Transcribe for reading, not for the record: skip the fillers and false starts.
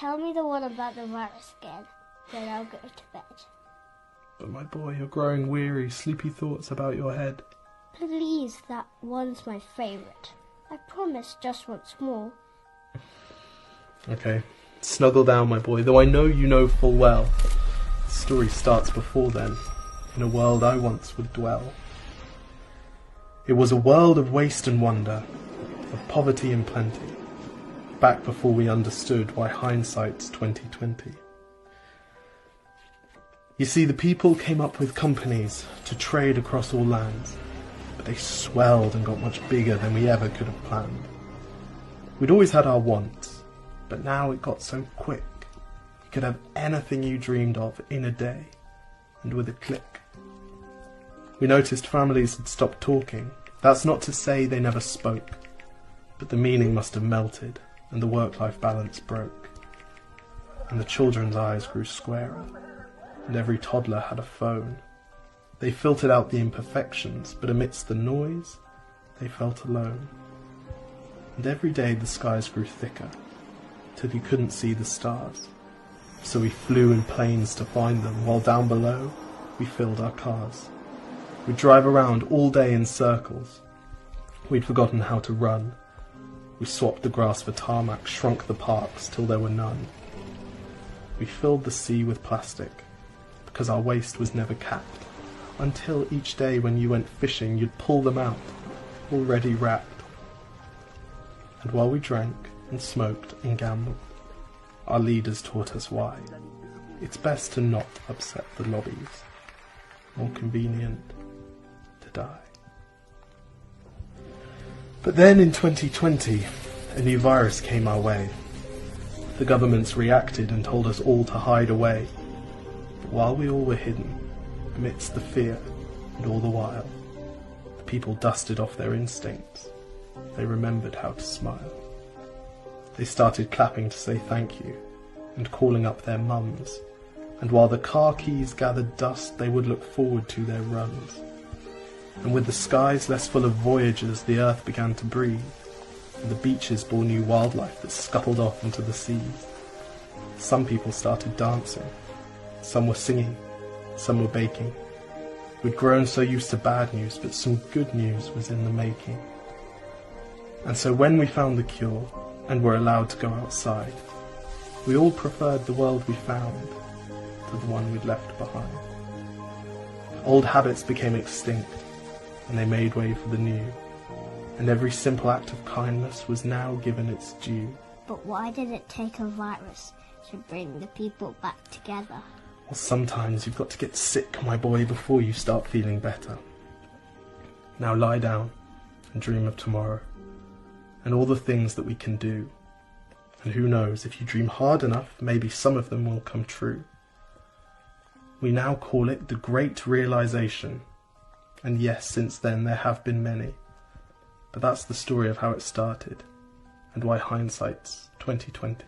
Tell me the one about the virus again, then I'll go to bed. But my boy, you're growing weary, sleepy thoughts about your head. Please, that one's my favourite. I promise just once more. Okay, snuggle down, my boy, though I know you know full well. The story starts before then, in a world I once would dwell. It was a world of waste and wonder, of poverty and plenty, back before we understood why hindsight's 2020. You see, the people came up with companies to trade across all lands, but they swelled and got much bigger than we ever could have planned. We'd always had our wants, but now it got so quick. You could have anything you dreamed of in a day, and with a click. We noticed families had stopped talking. That's not to say they never spoke, but the meaning must have melted, and the work-life balance broke. And the children's eyes grew squarer, and every toddler had a phone. They filtered out the imperfections, but amidst the noise, they felt alone. And every day the skies grew thicker, till you couldn't see the stars. So we flew in planes to find them, while down below we filled our cars. We'd drive around all day in circles. We'd forgotten how to run. We swapped the grass for tarmac, shrunk the parks till there were none. We filled the sea with plastic, because our waste was never capped, until each day when you went fishing you'd pull them out, already wrapped. And while we drank and smoked and gambled, our leaders taught us why. It's best to not upset the lobbies. More convenient to die. But then in 2020, a new virus came our way. The governments reacted and told us all to hide away. But while we all were hidden, amidst the fear and all the while, the people dusted off their instincts. They remembered how to smile. They started clapping to say thank you, and calling up their mums. And while the car keys gathered dust, they would look forward to their runs. And with the skies less full of voyagers, the earth began to breathe, and the beaches bore new wildlife that scuttled off into the seas. Some people started dancing, some were singing, some were baking. We'd grown so used to bad news, but some good news was in the making. And so when we found the cure, and were allowed to go outside, we all preferred the world we found to the one we'd left behind. Old habits became extinct, and they made way for the new, and every simple act of kindness was now given its due. But why did it take a virus to bring the people back together? Well, sometimes you've got to get sick, my boy, before you start feeling better. Now lie down and dream of tomorrow, and all the things that we can do. And who knows, if you dream hard enough, maybe some of them will come true. We now call it the Great Realization. And yes, since then there have been many. But that's the story of how it started, and why hindsight's 2020.